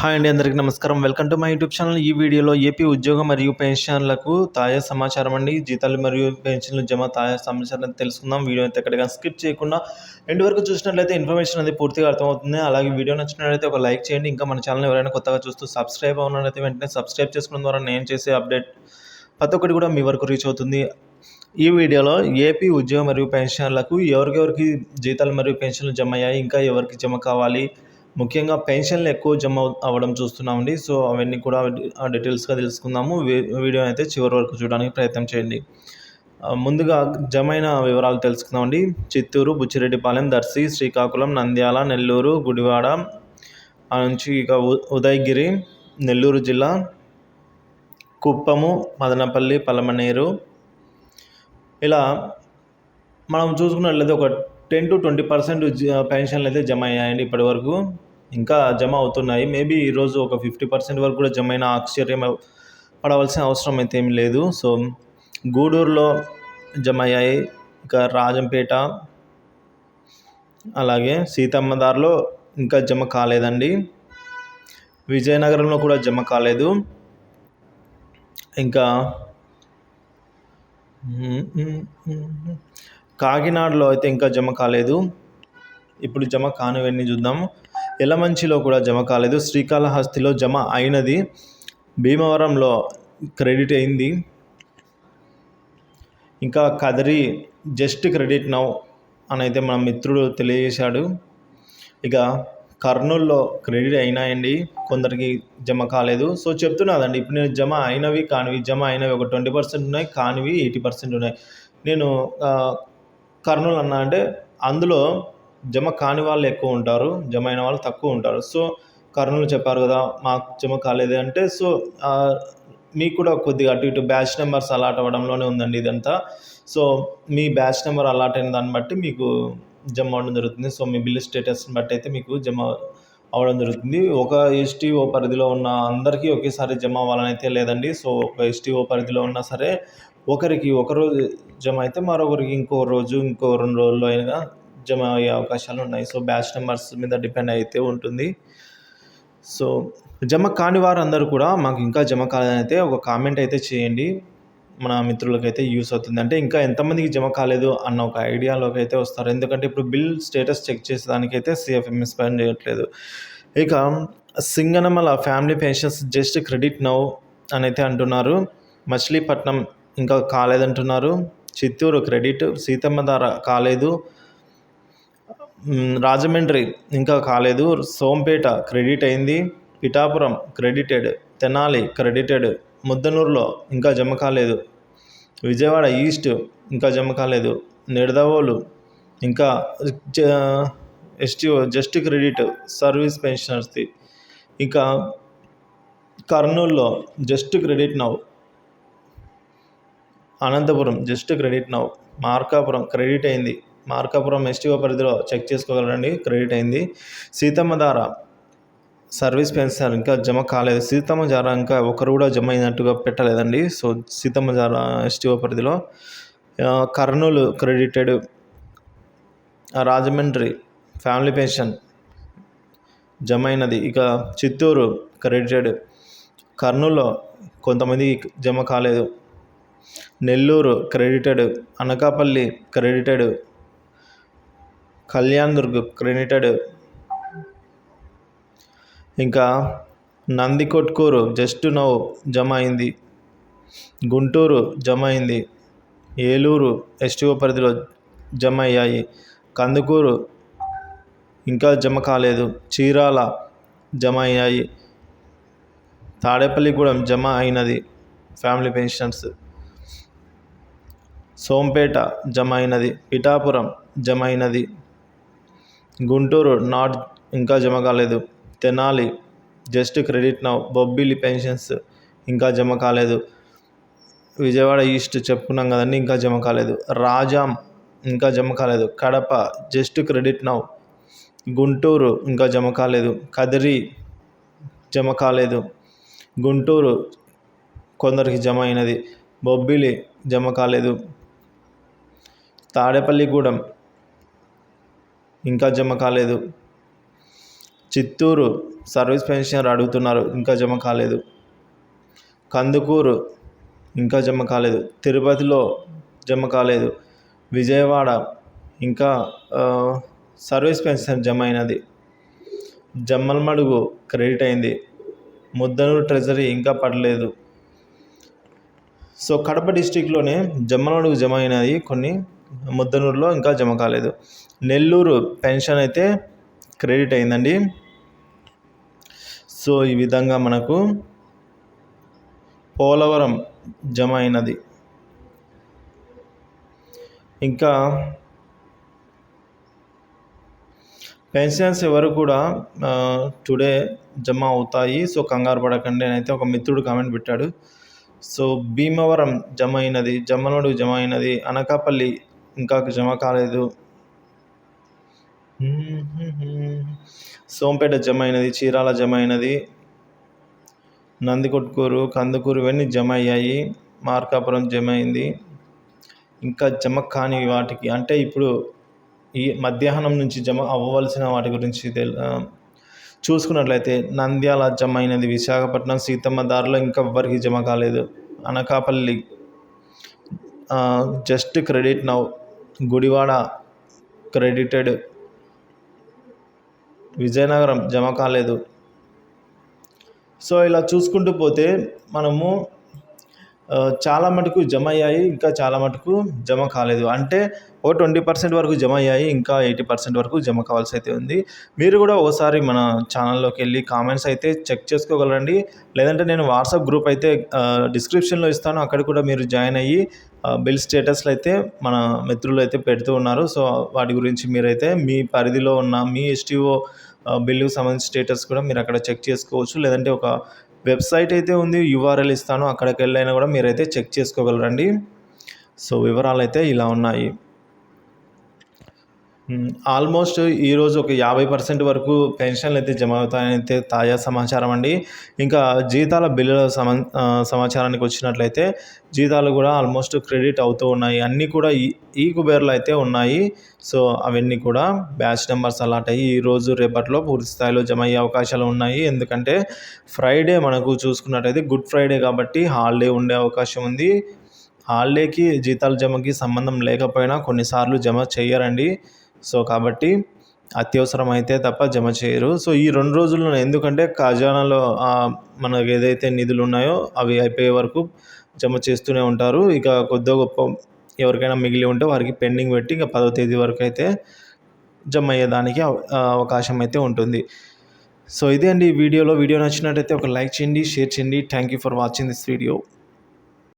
Hi అండి, అందరికీ నమస్కారం. Welcome to my YouTube channel. ఈ వీడియోలో ఏపీ ఉద్యోగ మరియు పెన్షన్లకు తాజా సమాచారం అండి. జీతాలు మరియు పెన్షన్లు జమ తాజా సమాచారం తెలుసుకుందాం. వీడియో అయితే ఎక్కడిగా స్కిప్ చేయకుండా ఎండ్ వరకు చూసినట్లయితే ఇన్ఫర్మేషన్ అనేది పూర్తిగా అర్థమవుతుంది. అలాగే వీడియో నచ్చినట్లయితే ఒక లైక్ చేయండి. ఇంకా మన ఛానల్ ఎవరైనా కొత్తగా చూస్తూ సబ్స్క్రైబ్ అవునట్లయితే వెంటనే సబ్స్క్రైబ్ చేసుకోవడం ద్వారా నేను చేసే అప్డేట్ ప్రతి ఒక్కటి కూడా మీ వరకు రీచ్ అవుతుంది. ఈ వీడియోలో ఏపీ ఉద్యోగ మరియు పెన్షన్లకు ఎవరికెవరికి జీతాలు మరియు పెన్షన్లు జమ అయ్యాయి, ఇంకా ఎవరికి జమ కావాలి, ముఖ్యంగా పెన్షన్లు ఎక్కువ జమ అవ్వడం చూస్తున్నామండి. సో అవన్నీ కూడా డీటెయిల్స్గా తెలుసుకుందాము. వీడియో అయితే చివరి వరకు చూడడానికి ప్రయత్నం చేయండి. ముందుగా జమైన వివరాలు తెలుసుకుందామండి. చిత్తూరు, బుచ్చిరెడ్డిపాలెం, దర్శి, శ్రీకాకుళం, నంద్యాల, నెల్లూరు, గుడివాడ నుంచి ఇక ఉదయగిరి, నెల్లూరు జిల్లా, కుప్పము, మదనపల్లి, పలమనేరు, ఇలా మనం చూసుకున్నట్లయితే ఒక 10-20% పెన్షన్లు అయితే జమ అయ్యాయండి ఇప్పటి వరకు. ఇంకా జమ అవుతున్నాయి. మేబీ ఈరోజు ఒక 50% వరకు కూడా జమ అయిన ఆశ్చర్యం పడవలసిన అవసరం అయితే ఏమి లేదు. సో గూడూరులో జమ అయ్యాయి, ఇంకా రాజంపేట, అలాగే సీతమ్మదారిలో ఇంకా జమ కాలేదండి. విజయనగరంలో కూడా జమ కాలేదు. ఇంకా కాకినాడలో అయితే ఇంకా జమ కాలేదు. ఇప్పుడు జమ కానివన్నీ చూద్దాం. యలమంచిలో కూడా జమ కాలేదు. శ్రీకాళహస్తిలో జమ అయినది. భీమవరంలో క్రెడిట్ అయింది. ఇంకా కదిరి జస్ట్ క్రెడిట్ నౌ అని అయితే మన మిత్రుడు తెలియజేశాడు. ఇక కర్నూలులో క్రెడిట్ అయినాయండి, కొందరికి జమ కాలేదు. సో చెప్తున్నాదండి, ఇప్పుడు నేను జమ అయినవి కానివి, జమ అయినవి ఒక 20% ఉన్నాయి, కానివి 80% ఉన్నాయి. నేను కర్నూలు అన్నా అంటే అందులో జమ కాని వాళ్ళు ఎక్కువ ఉంటారు, జమ అయిన వాళ్ళు తక్కువ ఉంటారు. సో కర్నూలు చెప్పారు కదా, మాకు జమ కాలేదు అంటే, సో మీకు కూడా కొద్దిగా అటు ఇటు బ్యాచ్ నెంబర్స్ అలాట్ అవ్వడంలోనే ఉందండి ఇదంతా. సో మీ బ్యాచ్ నెంబర్ అలాట్ అయిన దాన్ని బట్టి మీకు జమ అవ్వడం జరుగుతుంది. సో మీ బిల్ స్టేటస్ని బట్టి అయితే మీకు జమ అవ్వడం జరుగుతుంది. ఒక ఎస్టీఓ పరిధిలో ఉన్న అందరికీ ఒకేసారి జమ అవ్వాలని అయితే లేదండి. సో ఒక ఎస్టీఓ పరిధిలో ఉన్నా సరే ఒకరికి ఒకరోజు జమ అయితే మరొకరికి ఇంకో రోజు, ఇంకో 2 రోజుల్లో అయినా జమ అయ్యే అవకాశాలు ఉన్నాయి. సో బ్యాచ్ నెంబర్స్ మీద డిపెండ్ అయితే ఉంటుంది. సో జమ కాని వారు అందరూ కూడా మాకు ఇంకా జమ కాలేదని అయితే ఒక కామెంట్ అయితే చేయండి. మన మిత్రులకైతే యూస్ అవుతుంది. అంటే ఇంకా ఎంతమందికి జమ కాలేదు అన్న ఒక ఐడియాలోకి అయితే వస్తారు. ఎందుకంటే ఇప్పుడు బిల్ స్టేటస్ చెక్ చేసేదానికైతే సిఎఫ్ఎంఎస్ పని చేయట్లేదు. ఇక Singanamala family pensions just credit now అని అయితే అంటున్నారు. మచిలీపట్నం ఇంకా కాలేదంటున్నారు. చిత్తూరు క్రెడిట్, సీతమ్మధార కాలేదు, రాజమండ్రి ఇంకా కాలేదు, సోంపేట క్రెడిట్ అయింది, పిఠాపురం క్రెడిటెడ్, తెనాలి క్రెడిటెడ్, ముద్దనూరులో ఇంకా జమ కాలేదు, విజయవాడ ఈస్ట్ ఇంకా జమ కాలేదు, నిడదవోలు ఇంకా ఎస్టీఓ జస్ట్ క్రెడిట్ సర్వీస్ పెన్షనర్స్ది, ఇంకా కర్నూలులో just credit now, Anantapuram just credit now, Markapuram credit అయింది, మార్కాపురం ఎస్టీఓ పరిధిలో చెక్ చేసుకోగలరండి, క్రెడిట్ అయింది, సీతమ్మధార సర్వీస్ పెన్షన్ ఇంకా జమ కాలేదు. సీతమ్మధార ఇంకా ఒకరు కూడా జమ అయినట్టుగా పెట్టలేదండి. సో సీతమ్మధార ఎస్టీఓ పరిధిలో, Kurnool credited, Rajahmundry family pension జమ అయినది, ఇక చిత్తూరు క్రెడిటెడ్, కర్నూలులో కొంతమంది జమ కాలేదు, Nellore credited, Anakapalli credited, Kalyandurg credited, ఇంకా నందికొట్కూరు జస్ట్ నౌ జమ అయింది, గుంటూరు జమ అయింది, ఏలూరు ఎస్టీఓ పరిధిలో జమ అయ్యాయి, కందుకూరు ఇంకా జమ కాలేదు, చీరాల జమ అయ్యాయి, తాడేపల్లిగూడెం జమ అయినది ఫ్యామిలీ పెన్షన్స్, సోంపేట జమ అయినది, పిఠాపురం జమ అయినది, గుంటూరు నాట్ ఇంకా జమ కాలేదు, Tenali just credit now, Bobbili pensions ఇంకా జమ కాలేదు, విజయవాడ ఈస్ట్ చెప్పుకున్నాం కదండి ఇంకా జమ కాలేదు, రాజాం ఇంకా జమ కాలేదు, Kadapa just credit now, Guntur ఇంకా జమ కాలేదు, కదిరి జమ కాలేదు, గుంటూరు కొందరికి జమ అయినది, బొబ్బిలి జమ కాలేదు, తాడేపల్లిగూడెం ఇంకా జమ కాలేదు, చిత్తూరు సర్వీస్ పెన్షనర్ అడుగుతున్నారు, ఇంకా జమ కాలేదు. కందుకూరు ఇంకా జమ కాలేదు. తిరుపతిలో జమ కాలేదు. విజయవాడ ఇంకా సర్వీస్ పెన్షన్ జమ అయినది. జమ్మలమడుగు క్రెడిట్ అయింది. ముద్దనూరు ట్రెజరీ ఇంకా పడలేదు. సో కడప డిస్టిక్లోనే జమ్మలమడుగు జమ అయినది కొన్ని, ముద్దనూరులో ఇంకా జమ కాలేదు. నెల్లూరు పెన్షన్ అయితే క్రెడిట్ అయిందండి. సో ఈ విధంగా మనకు పోలవరం జమ అయినది. ఇంకా పెన్షన్స్ ఎవరు కూడా టుడే జమ అవుతాయి, సో కంగారు పడకండి అని అయితే ఒక మిత్రుడు కామెంట్ పెట్టాడు. సో భీమవరం జమ అయినది, జమ్మలమడుగు జమ అయినది, అనకాపల్లి ఇంకా జమ కాలేదు, సోంపేట జమ అయినది, చీరాల జమ అయినది, నందికొట్కూరు, కందుకూరు ఇవన్నీ జమ అయ్యాయి. మార్కాపురం జమ అయింది. ఇంకా జమ కాని వాటికి అంటే ఇప్పుడు ఈ మధ్యాహ్నం నుంచి జమ అవ్వవలసిన వాటి గురించి చూసుకున్నట్లయితే నంద్యాల జమ అయినది, విశాఖపట్నం సీతమ్మ దారిలో ఇంకా ఎవ్వరికి జమ కాలేదు. Anakapalli just credit now, Gudivada credited, Vizianagaram జమ కాలేదు. సో ఇలా చూసుకుంటూ పోతే మనము చాలా మటుకు జమ అయ్యాయి, ఇంకా చాలా మటుకు జమ కాలేదు. అంటే ఓ 20% వరకు జమ అయ్యాయి, ఇంకా 80% వరకు జమ కావాల్సి అయితే ఉంది. మీరు కూడా ఒకసారి మన ఛానల్లోకి వెళ్ళి కామెంట్స్ అయితే చెక్ చేసుకోగలరండి. లేదంటే నేను వాట్సాప్ గ్రూప్ అయితే డిస్క్రిప్షన్లో ఇస్తాను, అక్కడ కూడా మీరు జాయిన్ అయ్యి బిల్ స్టేటస్లు అయితే మన మిత్రులు అయితే పెడుతూ ఉన్నారు. సో వాటి గురించి మీరైతే మీ పరిధిలో ఉన్న మీ ఎస్టీఓ బిల్లుకు సంబంధించిన స్టేటస్ కూడా మీరు అక్కడ చెక్ చేసుకోవచ్చు. లేదంటే ఒక వెబ్సైట్ అయితే ఉంది, URL ఇస్తాను, అక్కడికి వెళ్ళైనా కూడా మీరైతే చెక్ చేసుకోగలరండి. సో వివరాలు అయితే ఇలా ఉన్నాయి. ఆల్మోస్ట్ ఈరోజు ఒక 50% వరకు పెన్షన్లు అయితే జమ అవుతాయని అయితే తాజా సమాచారం అండి. ఇంకా జీతాల బిల్లుల సమాచారానికి వచ్చినట్లయితే జీతాలు కూడా ఆల్మోస్ట్ క్రెడిట్ అవుతూ ఉన్నాయి. అన్నీ కూడా ఈ కుబేర్లో అయితే ఉన్నాయి. సో అవన్నీ కూడా బ్యాచ్ నెంబర్స్ అలాట్ అయ్యి ఈరోజు రేపట్లో పూర్తి స్థాయిలో జమ అయ్యే అవకాశాలు ఉన్నాయి. ఎందుకంటే ఫ్రైడే మనకు చూసుకున్నట్టయితే గుడ్ ఫ్రైడే కాబట్టి హాలిడే ఉండే అవకాశం ఉంది. హాలిడేకి జీతాల జమకి సంబంధం లేకపోయినా కొన్నిసార్లు జమ చేయరండి. సో కాబట్టి అత్యవసరం అయితే తప్ప జమ చేయరు. సో ఈ 2 రోజుల్లో ఎందుకంటే ఖజానాలో మనకు ఏదైతే నిధులు ఉన్నాయో అవి అయిపోయే వరకు జమ చేస్తూనే ఉంటారు. ఇక కొద్దో గొప్ప ఎవరికైనా మిగిలి ఉంటే వారికి పెండింగ్ పెట్టి ఇక 10వ తేదీ వరకు అయితే జమ అయ్యేదానికి అవకాశం అయితే ఉంటుంది. సో ఇదే అండి వీడియో నచ్చినట్టయితే ఒక లైక్ చేయండి, షేర్ చేయండి. Thank you for watching this video.